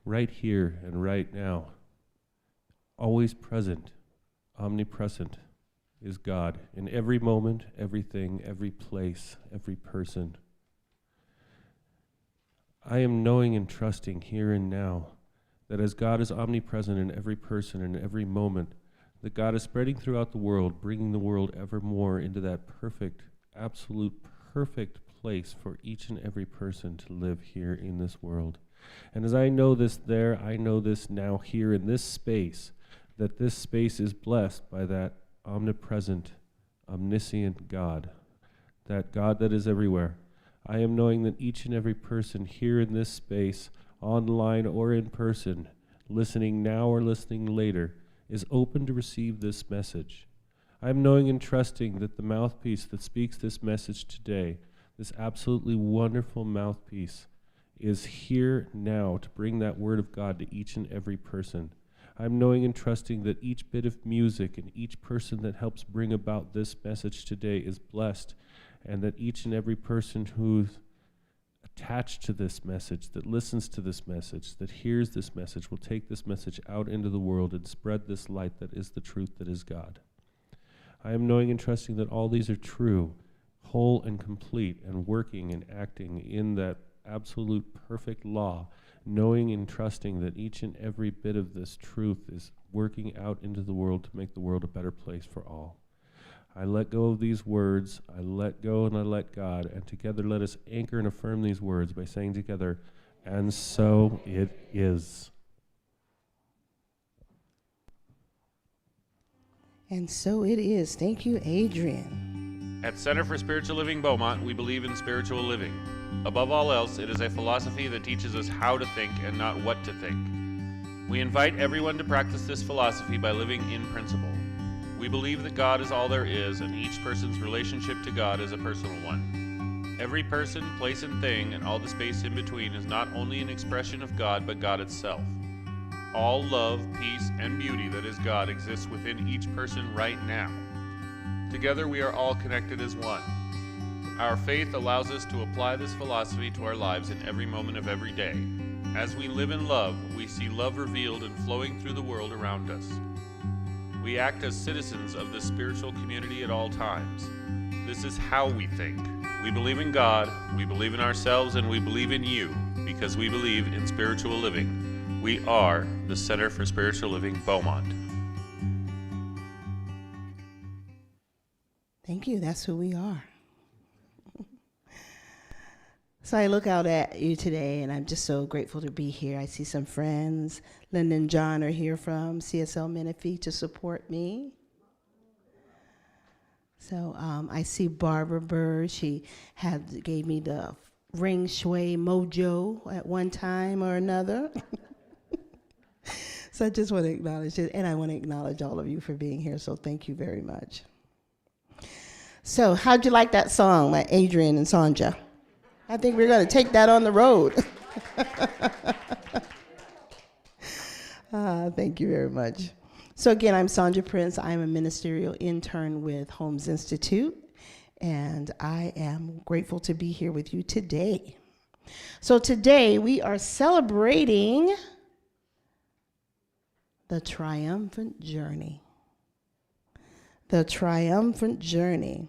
Right here and right now, always present, omnipresent, is God in every moment, everything, every place, every person. I am knowing and trusting here and now that as God is omnipresent in every person and every moment, that God is spreading throughout the world, bringing the world ever more into that perfect, absolute perfect place for each and every person to live here in this world. And as I know this there, I know this now here in this space, that this space is blessed by that omnipresent, omniscient God, that God that is everywhere. I am knowing that each and every person here in this space, online or in person, listening now or listening later, is open to receive this message. I am knowing and trusting that the mouthpiece that speaks this message today, this absolutely wonderful mouthpiece, is here now to bring that word of God to each and every person. I'm knowing and trusting that each bit of music and each person that helps bring about this message today is blessed, and that each and every person who's attached to this message, that listens to this message, that hears this message, will take this message out into the world and spread this light that is the truth that is God. I am knowing and trusting that all these are true, whole and complete, and working and acting in that absolute perfect law, knowing and trusting that each and every bit of this truth is working out into the world to make the world a better place for all. I let go of these words, I let go and I let God, and together let us anchor and affirm these words by saying together, and so it is. And so it is. Thank you, Adrian. At Center for Spiritual Living Beaumont, we believe in spiritual living. Above all else, it is a philosophy that teaches us how to think and not what to think. We invite everyone to practice this philosophy by living in principle. We believe that God is all there is, and each person's relationship to God is a personal one. Every person, place, and thing, and all the space in between is not only an expression of God, but God itself. All love, peace, and beauty that is God exists within each person right now. Together we are all connected as one. Our faith allows us to apply this philosophy to our lives in every moment of every day. As we live in love, we see love revealed and flowing through the world around us. We act as citizens of this spiritual community at all times. This is how we think. We believe in God, we believe in ourselves, and we believe in you because we believe in spiritual living. We are the Center for Spiritual Living Beaumont. Thank you. That's who we are. So I look out at you today, and I'm just so grateful to be here. I see some friends. Linda and John are here from CSL Menifee to support me. So I see Barbara Bird. She gave me the ring shui mojo at one time or another. So I just want to acknowledge it, and I want to acknowledge all of you for being here, so thank you very much. So how'd you like that song, like Adrian and Sonja? I think we're going to take that on the road. Thank you very much. So again, I'm Sonja Prince. I'm a ministerial intern with Holmes Institute, and I am grateful to be here with you today. So today we are celebrating the triumphant journey. The triumphant journey.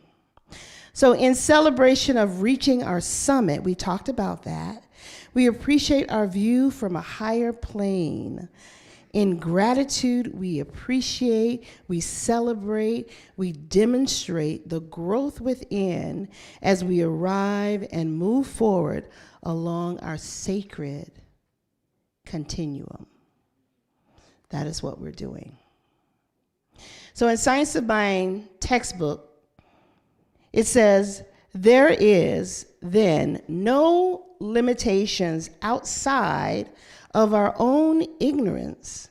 So in celebration of reaching our summit, we talked about that. We appreciate our view from a higher plane. In gratitude, we appreciate, we celebrate, we demonstrate the growth within as we arrive and move forward along our sacred continuum. That is what we're doing. So in Science of Mind textbook, it says, there is then no limitations outside of our own ignorance.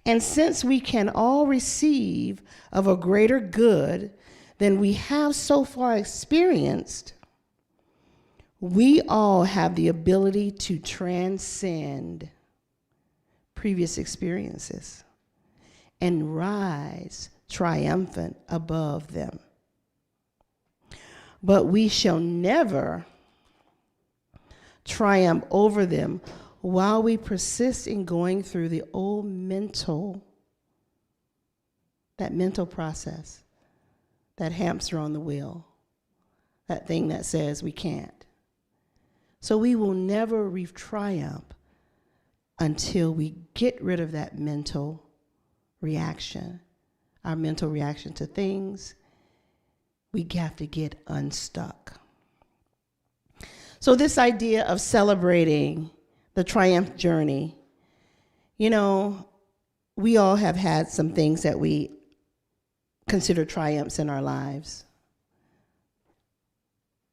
And since we can all receive of a greater good than we have so far experienced, we all have the ability to transcend previous experiences and rise triumphant above them. but we shall never triumph over them while we persist in going through the old mental process, that hamster on the wheel, that thing that says we can't. So we will never triumph until we get rid of that mental reaction, our mental reaction to things. We have to get unstuck. So this idea of celebrating the triumph journey, we all have had some things that we consider triumphs in our lives.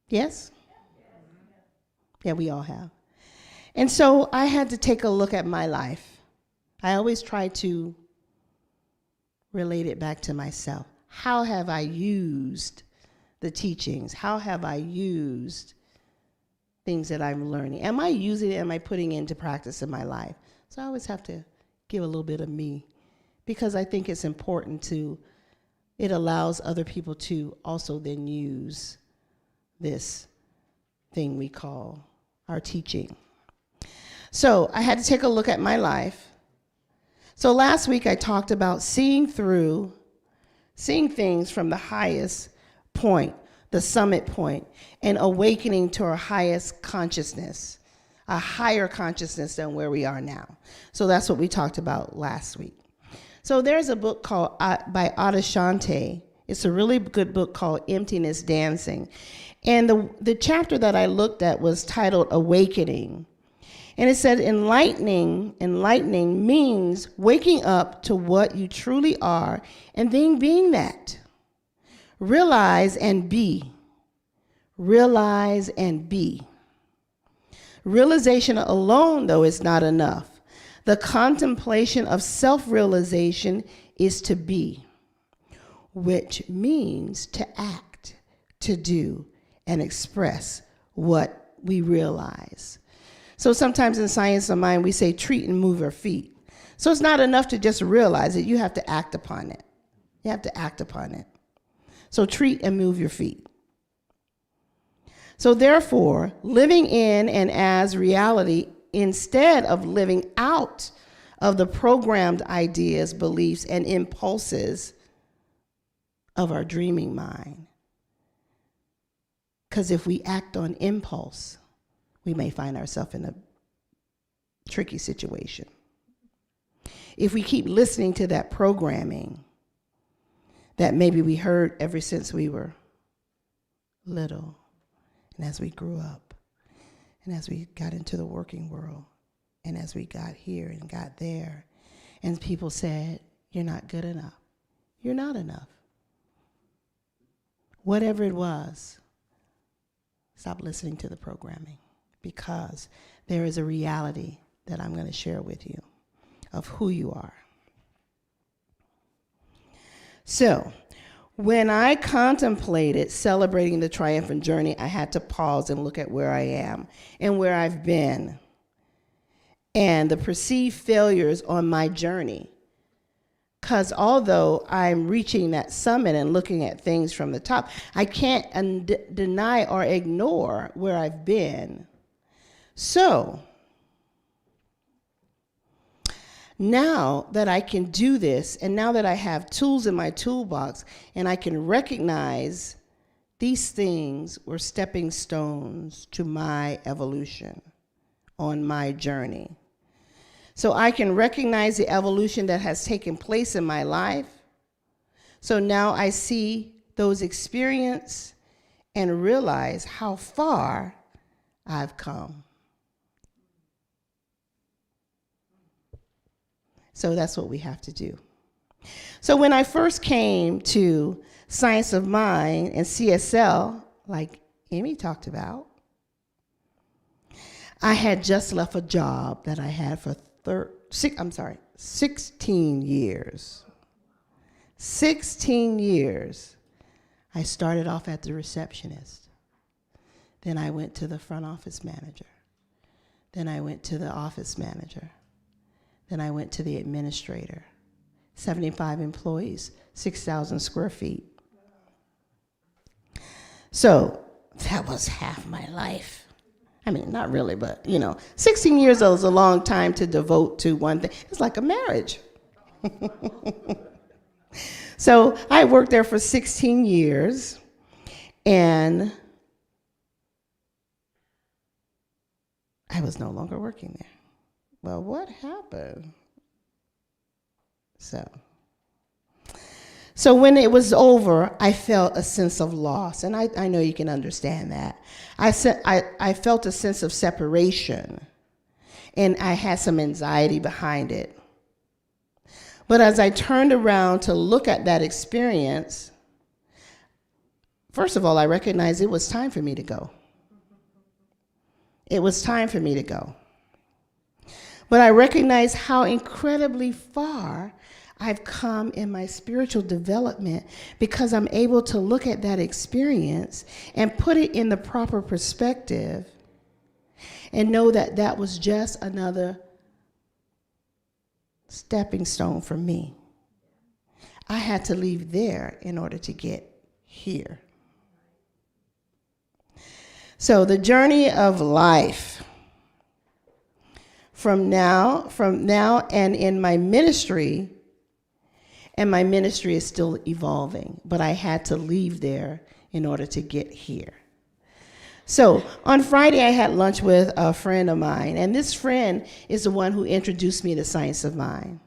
Yes? Yeah, we all have. And so I had to take a look at my life. I always try to relate it back to myself. How have I used the teachings? How have I used things that I'm learning? Am I using it? Am I putting it into practice in my life? So I always have to give a little bit of me, because I think it's important it allows other people to also then use this thing we call our teaching. So I had to take a look at my life. So last week I talked about seeing things from the highest point, the summit point, and awakening to our highest consciousness, a higher consciousness than where we are now. So that's what we talked about last week. So there's a book called by Adishante. It's a really good book called Emptiness Dancing. And the chapter that I looked at was titled Awakening. And it said enlightening means waking up to what you truly are and then being that. Realize and be. Realize and be. Realization alone, though, is not enough. The contemplation of self-realization is to be, which means to act, to do, and express what we realize. So sometimes in Science of Mind, we say treat and move your feet. So it's not enough to just realize it. You have to act upon it. You have to act upon it. So treat and move your feet. So therefore, living in and as reality instead of living out of the programmed ideas, beliefs, and impulses of our dreaming mind. Because if we act on impulse, we may find ourselves in a tricky situation. If we keep listening to that programming that maybe we heard ever since we were little, and as we grew up, and as we got into the working world, and as we got here and got there, and people said, you're not good enough. You're not enough. Whatever it was, stop listening to the programming, because there is a reality that I'm going to share with you of who you are. So, when I contemplated celebrating the triumphant journey, I had to pause and look at where I am and where I've been and the perceived failures on my journey. Because although I'm reaching that summit and looking at things from the top, I can't deny or ignore where I've been. So, now that I can do this, and now that I have tools in my toolbox, and I can recognize these things were stepping stones to my evolution on my journey. So I can recognize the evolution that has taken place in my life. So now I see those experiences and realize how far I've come. So that's what we have to do. So when I first came to Science of Mind and CSL, like Amy talked about, I had just left a job that I had for 16 years. 16 years. I started off as the receptionist. Then I went to the front office manager. Then I went to the office manager. Then I went to the administrator. 75 employees, 6,000 square feet. So that was half my life. I mean, not really, but 16 years old is a long time to devote to one thing. It's like a marriage. So I worked there for 16 years, and I was no longer working there. Well, what happened? So when it was over, I felt a sense of loss, and I know you can understand that. I felt a sense of separation, and I had some anxiety behind it. But as I turned around to look at that experience, first of all, I recognized it was time for me to go. It was time for me to go. But I recognized how incredibly far I've come in my spiritual development because I'm able to look at that experience and put it in the proper perspective and know that that was just another stepping stone for me. I had to leave there in order to get here. So the journey of life from now and in my ministry, and my ministry is still evolving, but I had to leave there in order to get here. So on Friday, I had lunch with a friend of mine, and this friend is the one who introduced me to Science of Mind.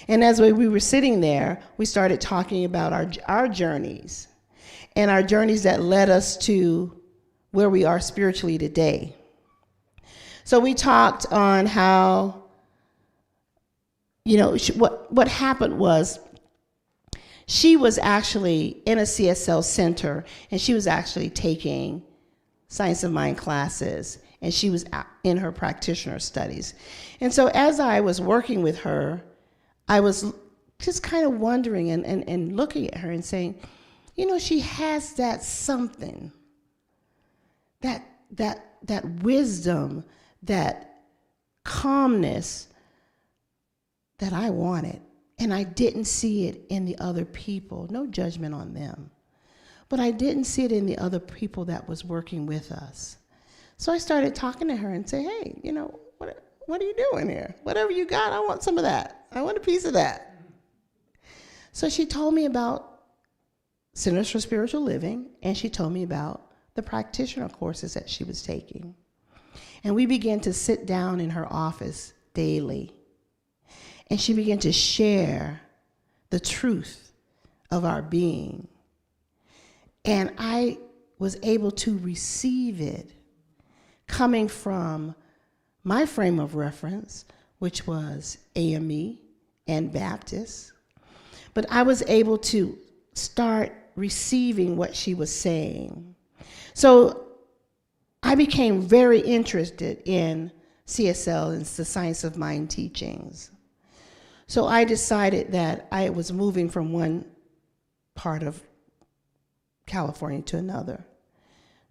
And as we were sitting there, we started talking about our journeys, and our journeys that led us to where we are spiritually today. So we talked on how, what happened was she was actually in a CSL center, and she was actually taking Science of Mind classes, and she was in her practitioner studies. And so as I was working with her, I was just kind of wondering and looking at her and saying, she has that something, that wisdom, that calmness that I wanted. And I didn't see it in the other people. No judgment on them. But I didn't see it in the other people that was working with us. So I started talking to her and say, hey, what are you doing here? Whatever you got, I want some of that. I want a piece of that. So she told me about Centers for Spiritual Living, and she told me about the practitioner courses that she was taking. And we began to sit down in her office daily. And she began to share the truth of our being. And I was able to receive it coming from my frame of reference, which was AME and Baptist. But I was able to start receiving what she was saying. So I became very interested in CSL and the Science of Mind teachings. So I decided that I was moving from one part of California to another.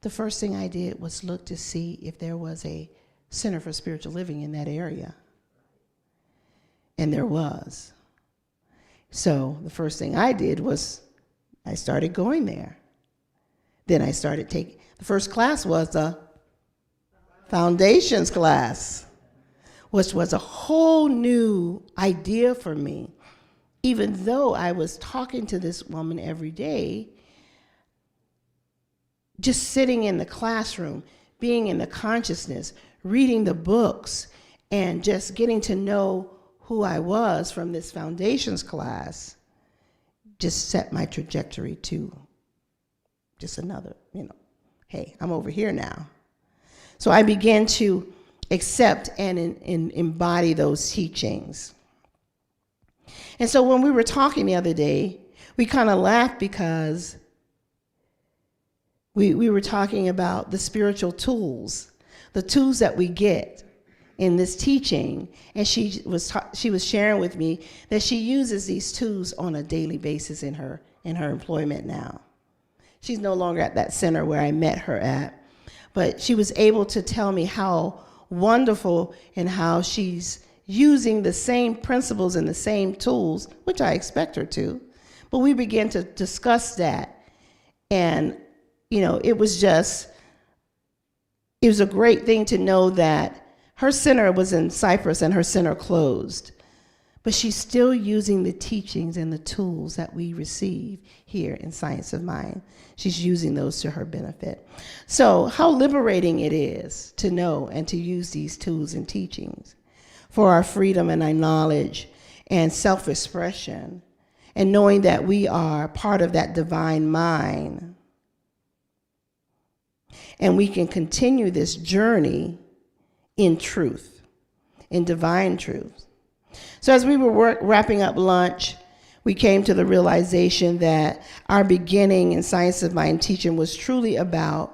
The first thing I did was look to see if there was a Center for Spiritual Living in that area. And there was. So the first thing I did was I started going there. Then I started taking, the first class was the Foundations class, which was a whole new idea for me. Even though I was talking to this woman every day, just sitting in the classroom, being in the consciousness, reading the books, and just getting to know who I was from this Foundations class, just set my trajectory to just another, hey, I'm over here now. So I began to accept and embody those teachings. And so when we were talking the other day, we kind of laughed because we were talking about the spiritual tools, the tools that we get in this teaching. And she was sharing with me that she uses these tools on a daily basis in her employment now. She's no longer at that center where I met her at, but she was able to tell me how wonderful and how she's using the same principles and the same tools, which I expect her to. But we began to discuss that, and it was a great thing to know that her center was in Cyprus and her center closed. But she's still using the teachings and the tools that we receive here in Science of Mind. She's using those to her benefit. So how liberating it is to know and to use these tools and teachings for our freedom and our knowledge and self-expression, and knowing that we are part of that divine mind. And we can continue this journey in truth, in divine truth. So as we were wrapping up lunch, we came to the realization that our beginning in Science of Mind teaching was truly about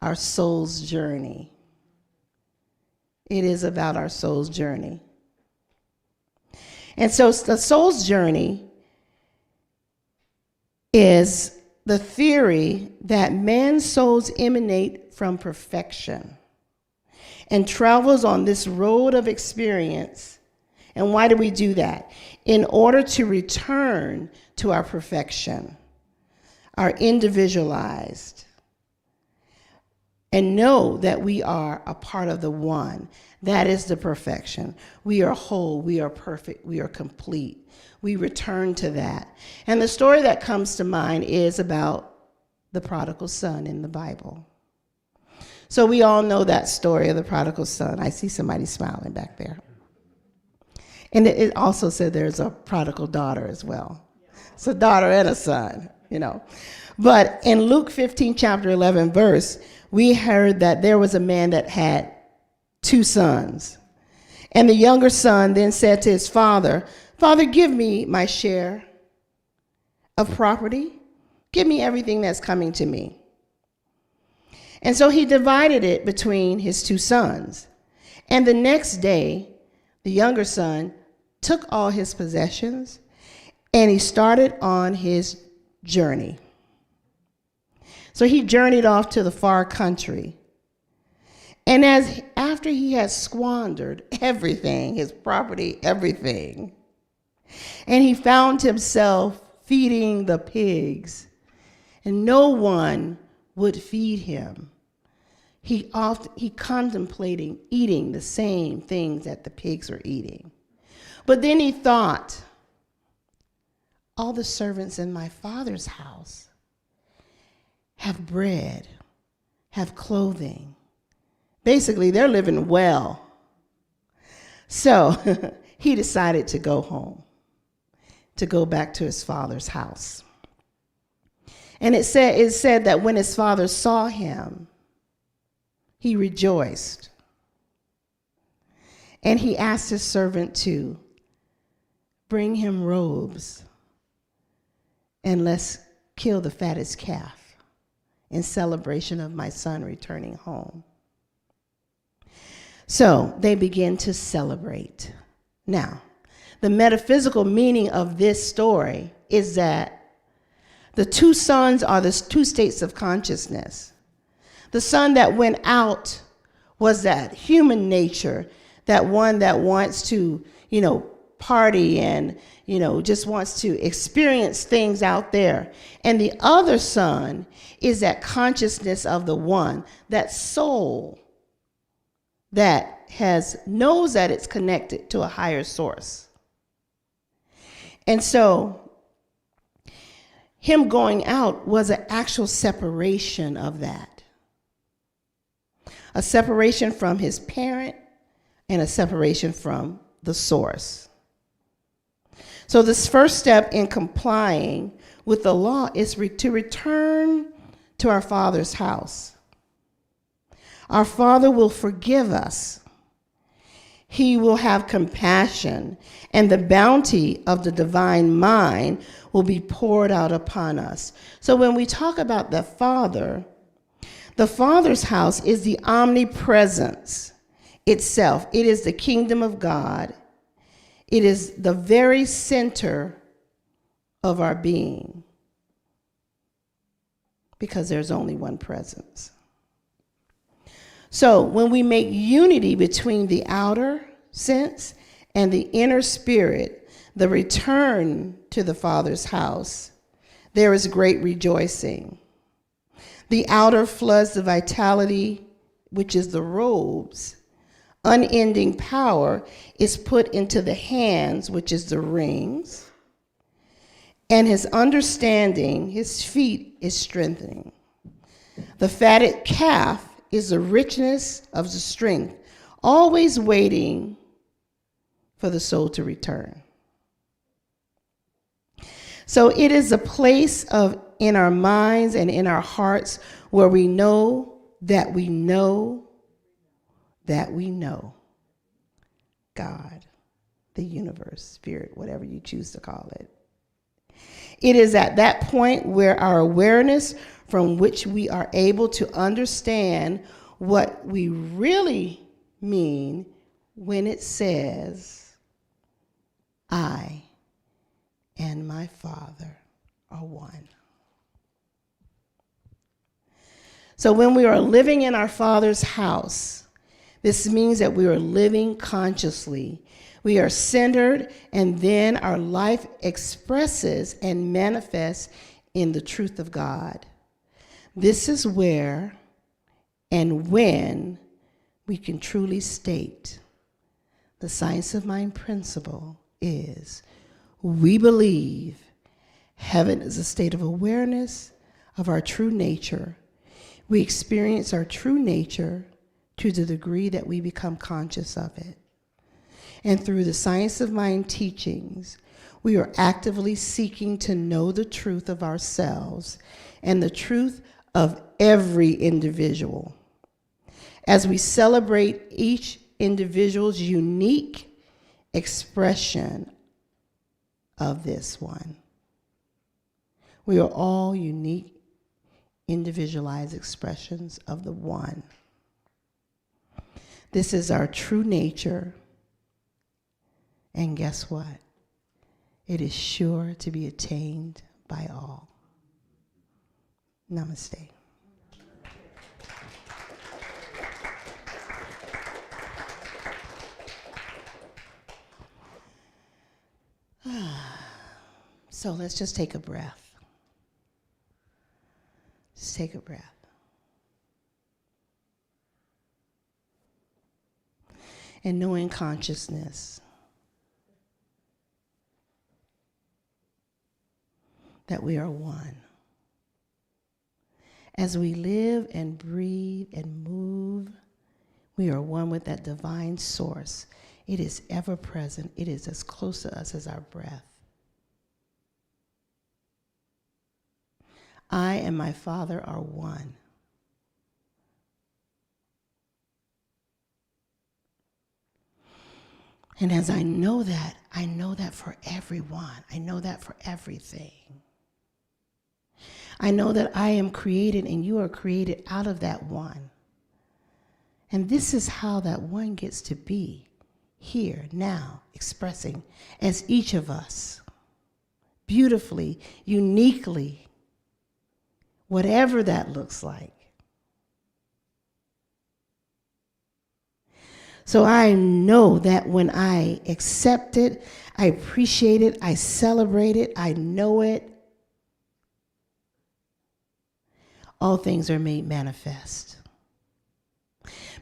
our soul's journey. It is about our soul's journey. And so the soul's journey is the theory that man's souls emanate from perfection and travels on this road of experience. And why do we do that? In order to return to our perfection, our individualized, and know that we are a part of the one. That is the perfection. We are whole, we are perfect, we are complete. We return to that. And the story that comes to mind is about the prodigal son in the Bible. So we all know that story of the prodigal son. I see somebody smiling back there. And it also said there's a prodigal daughter as well. It's a daughter and a son, But in Luke 15, chapter 11, verse, we heard that there was a man that had 2 sons. And the younger son then said to his father, "Father, give me my share of property. Give me everything that's coming to me." And so he divided it between his 2 sons. And the next day, the younger son took all his possessions and he started on his journey. So he journeyed off to the far country. And after he had squandered everything, his property, everything, and he found himself feeding the pigs, and no one would feed him. He contemplated eating the same things that the pigs were eating. But then he thought, all the servants in my father's house have bread, have clothing. Basically, they're living well. So he decided to go home, to go back to his father's house. And it said that when his father saw him, he rejoiced. And he asked his servant to bring him robes and let's kill the fattest calf in celebration of my son returning home. So they begin to celebrate. Now, the metaphysical meaning of this story is that the 2 sons are the 2 states of consciousness. The son that went out was that human nature, that one that wants to, party and, just wants to experience things out there. And the other son is that consciousness of the one, that soul that knows that it's connected to a higher source. And so him going out was an actual separation of that. A separation from his parent and a separation from the source. So this first step in complying with the law is to return to our Father's house. Our Father will forgive us. He will have compassion, and the bounty of the divine mind will be poured out upon us. So when we talk about the Father's house is the omnipresence itself. It is the kingdom of God. It is the very center of our being, because there's only one presence. So when we make unity between the outer sense and the inner spirit, the return to the Father's house, there is great rejoicing. The outer floods the vitality, which is the robes. Unending power is put into the hands, which is the rings. And his understanding, his feet, is strengthening. The fatted calf is the richness of the strength, always waiting for the soul to return. So it is a place in our minds and in our hearts where we know that we know that we know God, the universe, spirit, whatever you choose to call it. It is at that point where our awareness from which we are able to understand what we really mean when it says, I and my Father are one. So when we are living in our Father's house, this means that we are living consciously. We are centered, and then our life expresses and manifests in the truth of God. This is where and when we can truly state the science of mind principle is we believe heaven is a state of awareness of our true nature. We experience our true nature to the degree that we become conscious of it. And through the science of mind teachings, we are actively seeking to know the truth of ourselves and the truth of every individual. As we celebrate each individual's unique expression of this one. We are all unique, individualized expressions of the one. This is our true nature. And guess what? It is sure to be attained by all. Namaste. So let's just take a breath. Just take a breath. And knowing consciousness that we are one. As we live and breathe and move, we are one with that divine source. It is ever present. It is as close to us as our breath. I and my Father are one. And as I know that for everyone. I know that for everything. I know that I am created and you are created out of that one. And this is how that one gets to be here, now, expressing as each of us, beautifully, uniquely, whatever that looks like. So I know that when I accept it, I appreciate it, I celebrate it, I know it, all things are made manifest.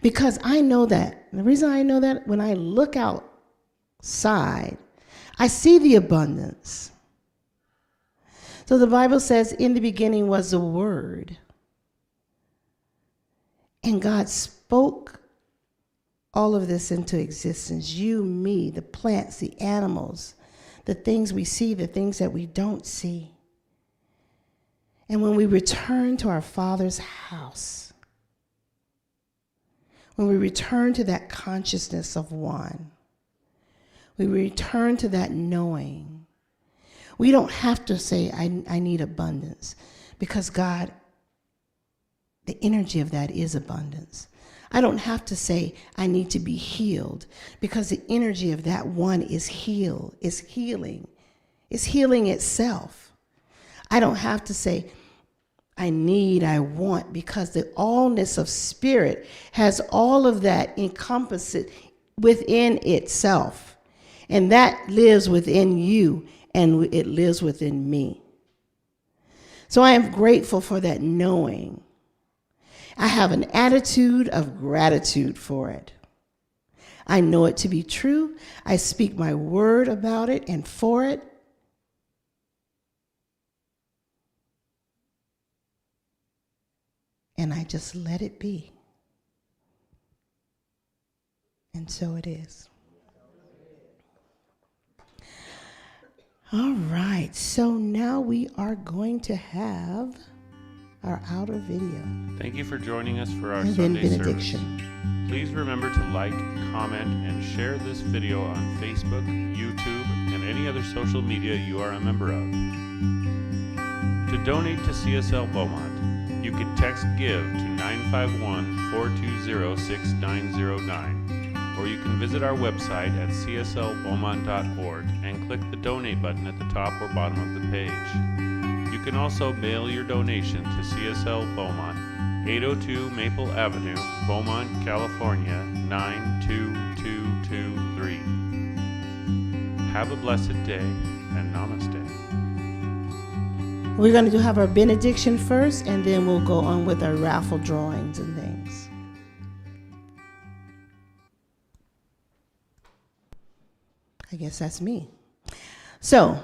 Because I know that, the reason I know that, when I look outside, I see the abundance. So the Bible says, in the beginning was the Word. And God spoke all of this into existence. You, me, the plants, the animals, the things we see, the things that we don't see. And when we return to our Father's house, when we return to that consciousness of one, we return to that knowing. We don't have to say, I need abundance, because God, the energy of that is abundance. I don't have to say, I need to be healed, because the energy of that one is healed, is healing itself. I don't have to say, I want, because the allness of spirit has all of that encompassed within itself. And that lives within you, and it lives within me. So I am grateful for that knowing. I have an attitude of gratitude for it. I know it to be true. I speak my word about it and for it. And I just let it be. And so it is. All right, so now we are going to have our outer video. Thank you for joining us for our And then Sunday service. benediction. Please remember to like, comment, and share this video on Facebook, YouTube, and any other social media you are a member of. To donate to CSL Beaumont, you can text GIVE to 951-420-6909. Or you can visit our website at cslbeaumont.org and click the donate button at the top or bottom of the page. You can also mail your donation to CSL Beaumont, 802 Maple Avenue, Beaumont, California, 92223. Have a blessed day and namaste. We're going to have our benediction first, and then we'll go on with our raffle drawings and things. I guess that's me. So,